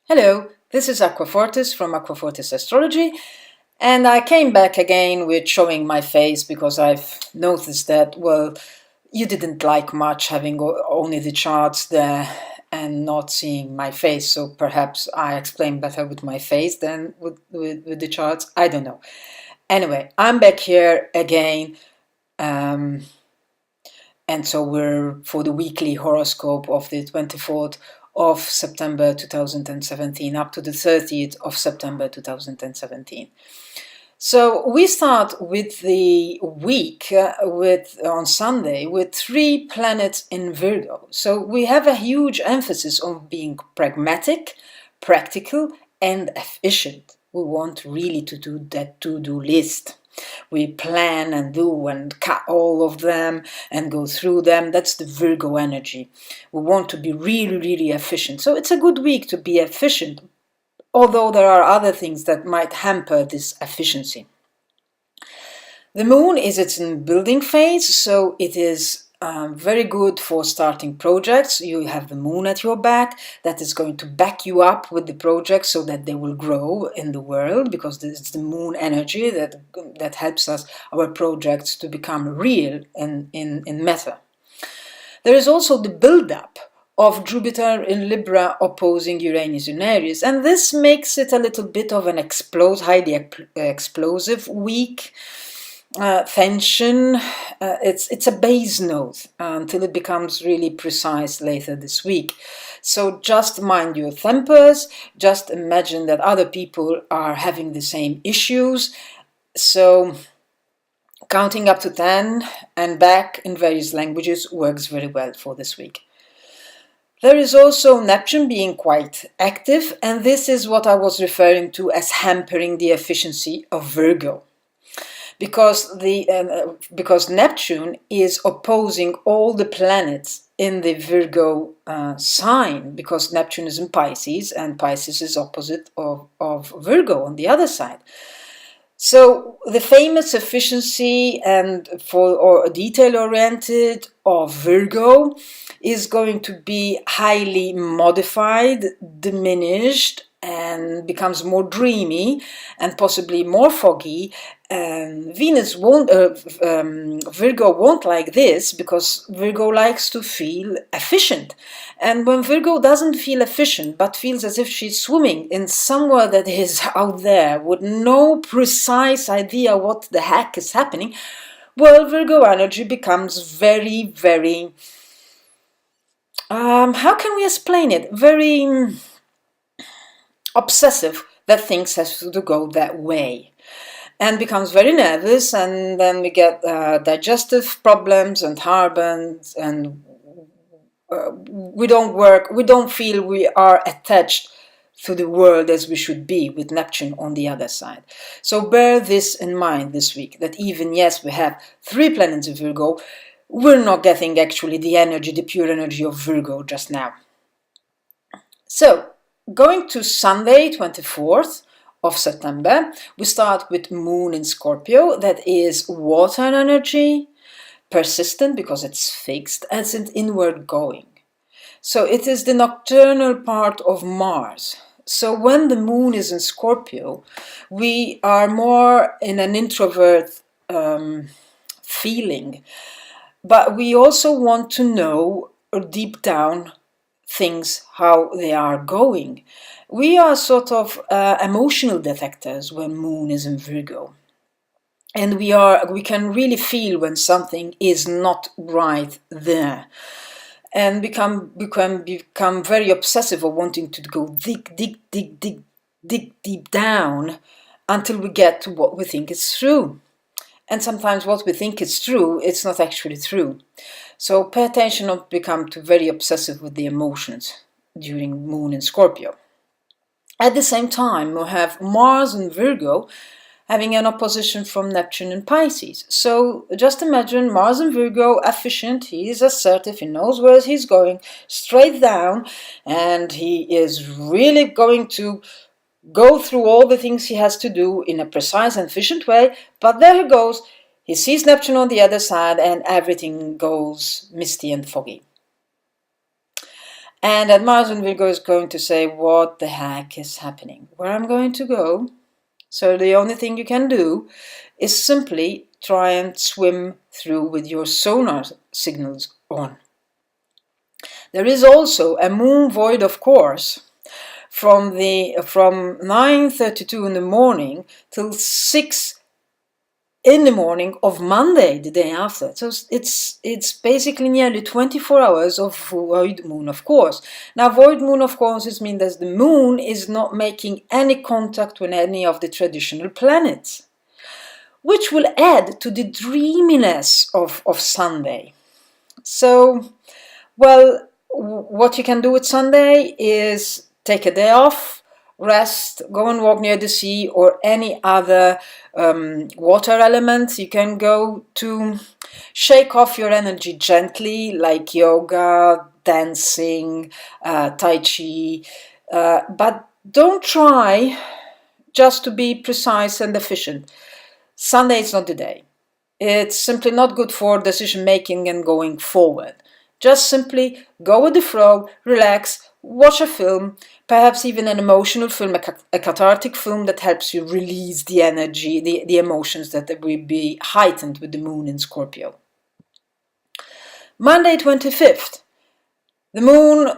Hello, this is Acquafortis from Acquafortis Astrology, and I came back again with showing my face because I've noticed that, well, you didn't like much having only the charts there and not seeing my face, so perhaps I explain better with my face than with the charts. I don't know. Anyway, I'm back here again, and so we're for the weekly horoscope of the 24th of September 2017 up to the 30th of September 2017. So we start with the week on Sunday with 3 planets in Virgo. So we have a huge emphasis on being pragmatic, practical, and efficient. We want really to do that to-do list. We plan and do and cut all of them and go through them. That's the Virgo energy. We want to be really, really efficient. So it's a good week to be efficient, although there are other things that might hamper this efficiency. The moon is in building phase, so it is very good for starting projects. You have the moon at your back that is going to back you up with the projects so that they will grow in the world, because it's the moon energy that helps us, our projects, to become real in matter. There is also the build-up of Jupiter in Libra opposing Uranus in Aries, and this makes it a little bit of an highly explosive week. Tension, it's a base note until it becomes really precise later this week. So just mind your tempers, just imagine that other people are having the same issues. So counting up to 10 and back in various languages works very well for this week. There is also Neptune being quite active, and this is what I was referring to as hampering the efficiency of Virgo. Because Neptune is opposing all the planets in the Virgo sign, because Neptune is in Pisces and Pisces is opposite of Virgo on the other side. So the famous efficiency or detail-oriented of Virgo is going to be highly modified, diminished, and becomes more dreamy and possibly more foggy. Venus won't, Virgo won't like this, because Virgo likes to feel efficient. And when Virgo doesn't feel efficient, but feels as if she's swimming in somewhere that is out there with no precise idea what the heck is happening, well, Virgo energy becomes very, very, how can we explain it? Very obsessive that things have to go that way, and becomes very nervous, and then we get digestive problems and heartburns, and we don't feel we are attached to the world as we should be, with Neptune on the other side. So bear this in mind this week, that even, yes, we have 3 planets in Virgo, we're not getting actually the energy, the pure energy of Virgo just now. So going to Sunday, 24th of September, we start with Moon in Scorpio. That is water energy, persistent because it's fixed, and it's inward going. So it is the nocturnal part of Mars. So when the Moon is in Scorpio, we are more in an introvert feeling. But we also want to know deep down things, how they are going. We are sort of emotional detectors when Moon is in Virgo, and we can really feel when something is not right there, and we can become very obsessive of wanting to go dig deep down until we get to what we think is true. And sometimes what we think is true, it's not actually true. So pay attention, not become too very obsessive with the emotions during Moon in Scorpio. At the same time, we have Mars in Virgo having an opposition from Neptune in Pisces. So just imagine Mars in Virgo, efficient, he is assertive, he knows where he's going, straight down, and he is really going to go through all the things he has to do in a precise and efficient way, but there he goes. He sees Neptune on the other side, and everything goes misty and foggy. And that Mars in Virgo is going to say, what the heck is happening? Where I'm going to go? So the only thing you can do is simply try and swim through with your sonar signals on. There is also a moon void, of course, from 9:32 in the morning till 6 in the morning of Monday, the day after. So it's basically nearly 24 hours of void moon, of course. Now, void moon, of course, it means that the moon is not making any contact with any of the traditional planets, which will add to the dreaminess of Sunday. So, well, what you can do with Sunday is take a day off, rest, go and walk near the sea or any other water element. You can go to shake off your energy gently, like yoga, dancing, tai chi, but don't try just to be precise and efficient. Sunday is not the day. It's simply not good for decision making and going forward. Just simply go with the flow, relax, watch a film, perhaps even an emotional film, a cathartic film that helps you release the energy, the emotions that will be heightened with the moon in Scorpio. Monday 25th, the moon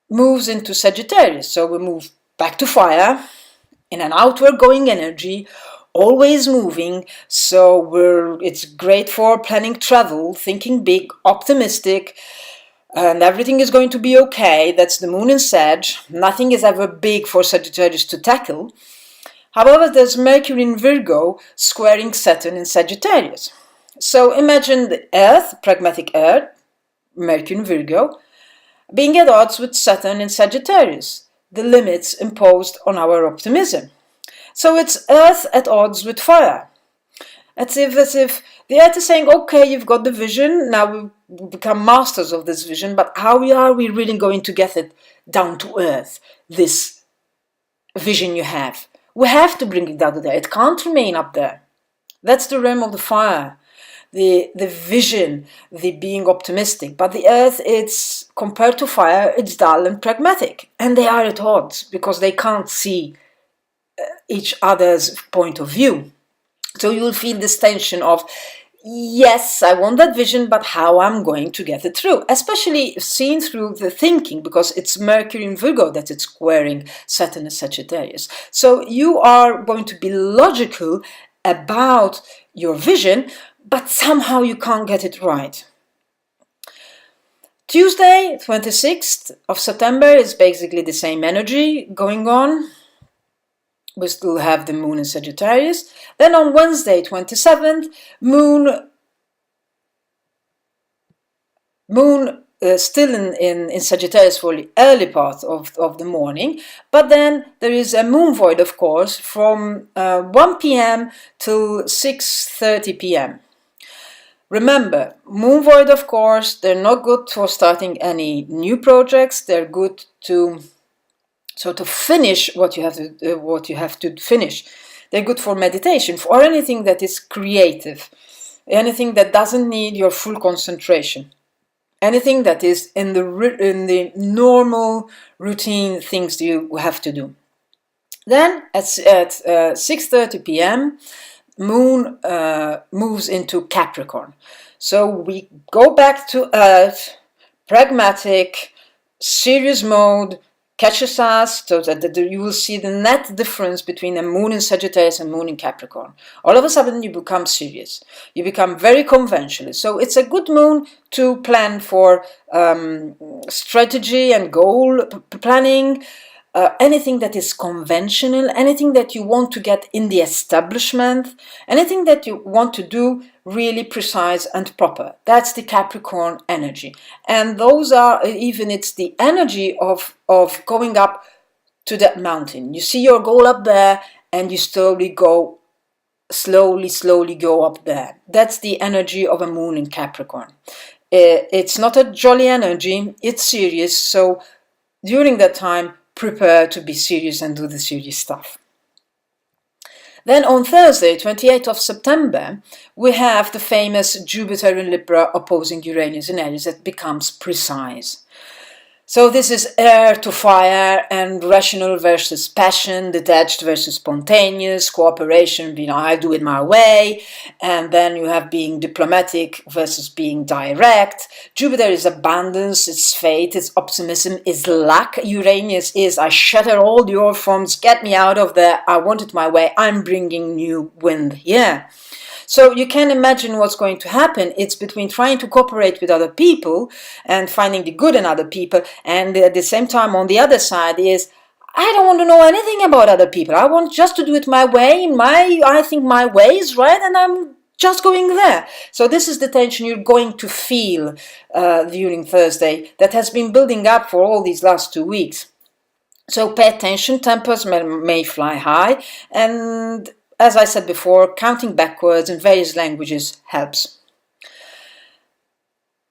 moves into Sagittarius, so we move back to fire in an outward going energy, always moving, so it's great for planning travel, thinking big, optimistic, and everything is going to be okay. That's the moon in Sag. Nothing is ever big for Sagittarius to tackle. However, there's Mercury in Virgo squaring Saturn in Sagittarius. So imagine the Earth, pragmatic Earth, Mercury in Virgo, being at odds with Saturn in Sagittarius, the limits imposed on our optimism. So it's Earth at odds with fire. As if the Earth is saying, okay, you've got the vision, now we become masters of this vision, but how are we really going to get it down to Earth, this vision you have? We have to bring it down to there. It can't remain up there. That's the realm of the fire, the vision, the being optimistic. But the Earth, it's compared to fire, it's dull and pragmatic. And they are at odds because they can't see each other's point of view. So you'll feel this tension of, yes, I want that vision, but how I'm going to get it through, especially seen through the thinking, because it's Mercury in Virgo that it's squaring Saturn and Sagittarius. So you are going to be logical about your vision, but somehow you can't get it right. Tuesday, 26th of September is basically the same energy going on. We still have the moon in Sagittarius. Then on Wednesday, 27th, moon still in Sagittarius for the early part of the morning. But then there is a moon void, of course, from 1 p.m. till 6:30 p.m. Remember, moon void, of course, they're not good for starting any new projects. They're good to finish what you have to finish. They're good for meditation, for anything that is creative, anything that doesn't need your full concentration, anything that is in the normal routine things you have to do. Then at 6:30 p.m. moon moves into Capricorn. So we go back to Earth, pragmatic, serious mode, catches us, so that you will see the net difference between a moon in Sagittarius and moon in Capricorn. All of a sudden you become serious. You become very conventional. So it's a good moon to plan for strategy and goal planning, anything that is conventional, anything that you want to get in the establishment, anything that you want to do really precise and proper. That's the Capricorn energy. And those are, even it's the energy of going up to that mountain. You see your goal up there and you slowly go up there. That's the energy of a moon in Capricorn. It's not a jolly energy, it's serious. So during that time, prepare to be serious and do the serious stuff. Then on Thursday, 28th of September, we have the famous Jupiter in Libra opposing Uranus in Aries that becomes precise. So this is air to fire, and rational versus passion, detached versus spontaneous, cooperation, I do it my way, and then you have being diplomatic versus being direct. Jupiter is abundance, it's fate, it's optimism, it's luck. Uranus is I shatter all your forms, get me out of there, I want it my way, I'm bringing new wind here. So you can imagine what's going to happen. It's between trying to cooperate with other people and finding the good in other people, and at the same time on the other side is I don't want to know anything about other people. I want just to do it my way, I think my way is right, and I'm just going there. So this is the tension you're going to feel during Thursday that has been building up for all these last 2 weeks. So pay attention, tempers may fly high, and as I said before, counting backwards in various languages helps.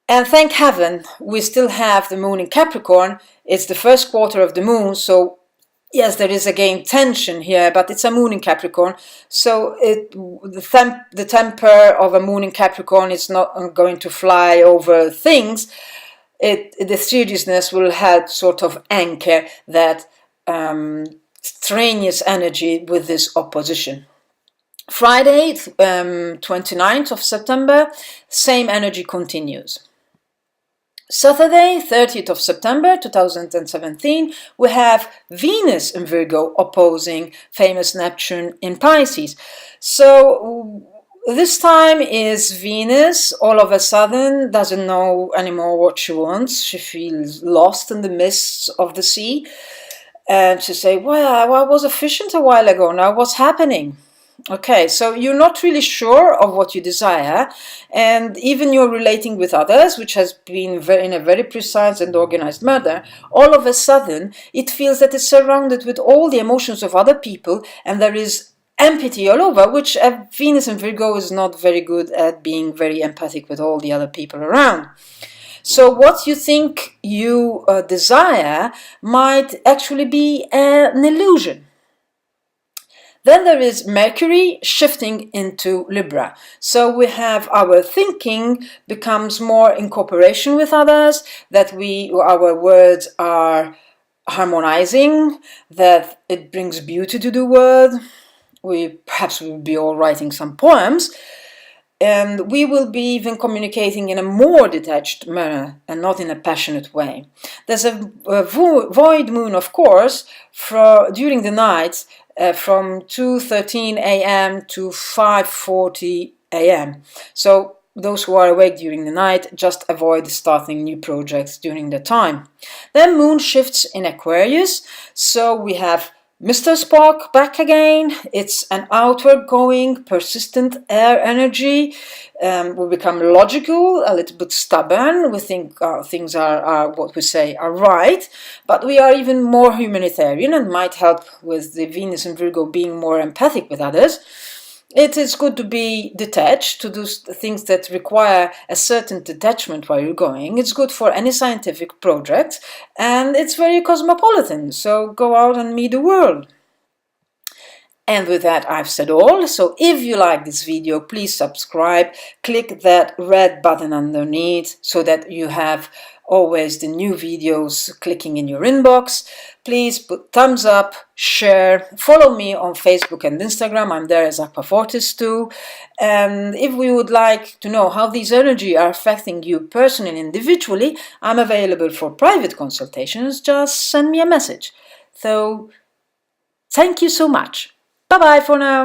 And thank heaven, we still have the moon in Capricorn. It's the first quarter of the moon, so yes, there is again tension here, but it's a moon in Capricorn. So the temper of a moon in Capricorn is not going to fly over things. The seriousness will help sort of anchor that strenuous energy with this opposition. Friday, 29th of September, same energy continues. Saturday, 30th of September 2017, we have Venus in Virgo opposing famous Neptune in Pisces. So this time is Venus all of a sudden doesn't know anymore what she wants. She feels lost in the mists of the sea. And she say, well, I was efficient a while ago, now what's happening? Okay, so you're not really sure of what you desire, and even you're relating with others, which has been in a very precise and organized manner, all of a sudden it feels that it's surrounded with all the emotions of other people, and there is empathy all over, which Venus in Virgo is not very good at being very empathic with all the other people around. So what you think you desire might actually be an illusion. Then there is Mercury shifting into Libra. So we have our thinking becomes more in cooperation with others, that our words are harmonizing, that it brings beauty to the world. Perhaps we will be all writing some poems, and we will be even communicating in a more detached manner and not in a passionate way. There's a void moon, of course, during the night, from 2:13 a.m. to 5:40 a.m. So those who are awake during the night, just avoid starting new projects during the time. Then moon shifts in Aquarius, so we have Mr. Spock back again. It's an outward going, persistent air energy. We become logical, a little bit stubborn. We think things are what we say are right, but we are even more humanitarian and might help with the Venus and Virgo being more empathic with others. It is good to be detached, to do things that require a certain detachment while you're going. It's good for any scientific project, and it's very cosmopolitan, so go out and meet the world. And with that, I've said all. So if you like this video, please subscribe, click that red button underneath so that you have always the new videos clicking in your inbox. Please put thumbs up, share, follow me on Facebook and Instagram. I'm there as Acquafortis too. And if we would like to know how these energies are affecting you personally and individually, I'm available for private consultations. Just send me a message. So thank you so much. Bye-bye for now.